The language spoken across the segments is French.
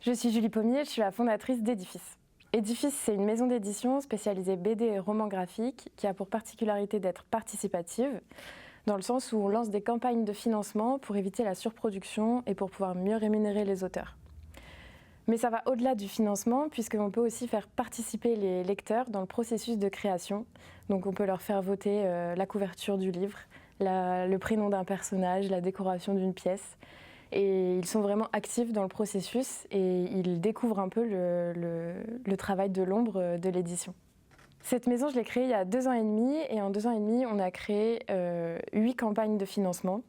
Je suis Julie Pommier, je suis la fondatrice d'Edifice. Edifice, c'est une maison d'édition spécialisée BD et romans graphiques qui a pour particularité d'être participative, dans le sens où on lance des campagnes de financement pour éviter la surproduction et pour pouvoir mieux rémunérer les auteurs. Mais ça va au-delà du financement, puisqu'on peut aussi faire participer les lecteurs dans le processus de création. Donc on peut leur faire voter la couverture du livre, le prénom d'un personnage, la décoration d'une pièce. Et ils sont vraiment actifs dans le processus et ils découvrent un peu le travail de l'ombre de l'édition. Cette maison, je l'ai créée il y a 2 ans et demi et en 2 ans et demi, on a créé 8 campagnes de financement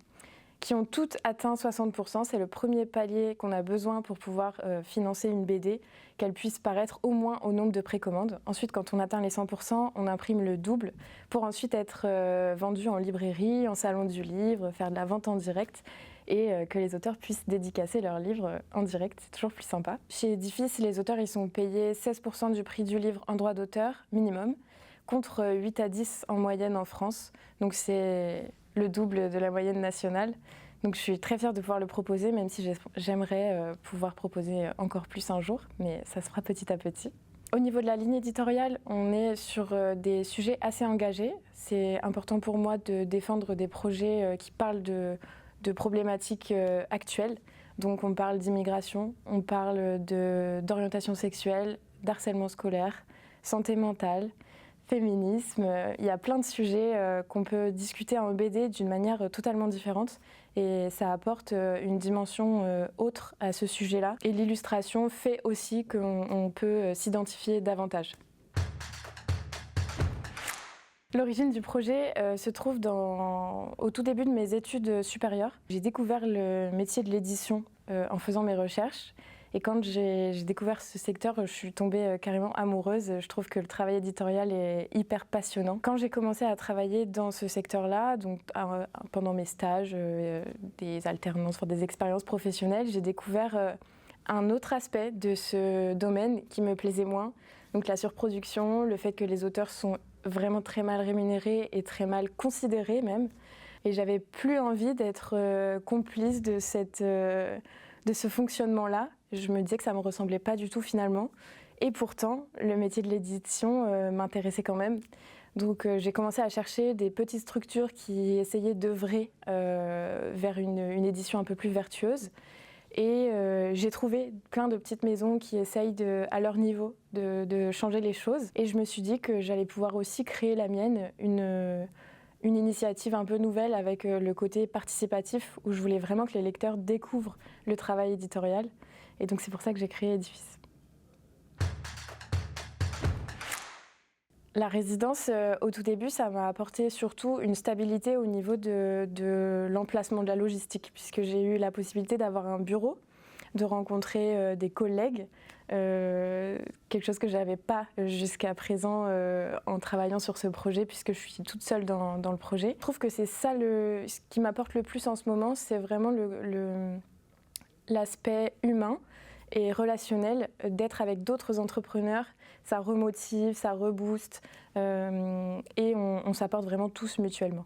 qui ont toutes atteint 60%. C'est le premier palier qu'on a besoin pour pouvoir financer une BD, qu'elle puisse paraître au moins au nombre de précommandes. Ensuite, quand on atteint les 100%, on imprime le double pour ensuite être vendu en librairie, en salon du livre, faire de la vente en direct et que les auteurs puissent dédicacer leurs livres en direct. C'est toujours plus sympa. Chez Edifice, les auteurs ils sont payés 16% du prix du livre en droit d'auteur minimum, contre 8 à 10 en moyenne en France. Donc c'est le double de la moyenne nationale. Donc je suis très fière de pouvoir le proposer, même si j'aimerais pouvoir proposer encore plus un jour, mais ça se fera petit à petit. Au niveau de la ligne éditoriale, on est sur des sujets assez engagés. C'est important pour moi de défendre des projets qui parlent de problématiques actuelles. Donc on parle d'immigration, on parle d'orientation sexuelle, d'harcèlement scolaire, santé mentale, féminisme. Il y a plein de sujets qu'on peut discuter en BD d'une manière totalement différente et ça apporte une dimension autre à ce sujet-là. Et l'illustration fait aussi qu'on peut s'identifier davantage. L'origine du projet se trouve au tout début de mes études supérieures. J'ai découvert le métier de l'édition en faisant mes recherches. Et quand j'ai découvert ce secteur, je suis tombée carrément amoureuse. Je trouve que le travail éditorial est hyper passionnant. Quand j'ai commencé à travailler dans ce secteur-là, donc pendant mes stages, des alternances, des expériences professionnelles, j'ai découvert un autre aspect de ce domaine qui me plaisait moins. Donc la surproduction, le fait que les auteurs sont vraiment très mal rémunérés et très mal considérés même. Et j'avais plus envie d'être complice de ce fonctionnement-là. Je me disais que ça me ressemblait pas du tout finalement. Et pourtant, le métier de l'édition m'intéressait quand même. Donc j'ai commencé à chercher des petites structures qui essayaient d'œuvrer vers une édition un peu plus vertueuse. Et j'ai trouvé plein de petites maisons qui essayent à leur niveau de changer les choses. Et je me suis dit que j'allais pouvoir aussi créer la mienne, une initiative un peu nouvelle avec le côté participatif où je voulais vraiment que les lecteurs découvrent le travail éditorial. Et donc c'est pour ça que j'ai créé Edifice. La résidence, au tout début, ça m'a apporté surtout une stabilité au niveau de l'emplacement de la logistique, puisque j'ai eu la possibilité d'avoir un bureau, de rencontrer des collègues, quelque chose que je n'avais pas jusqu'à présent en travaillant sur ce projet, puisque je suis toute seule dans le projet. Je trouve que c'est ça ce qui m'apporte le plus en ce moment, c'est vraiment l'aspect humain et relationnel d'être avec d'autres entrepreneurs. Ça remotive, ça rebooste et on s'apporte vraiment tous mutuellement.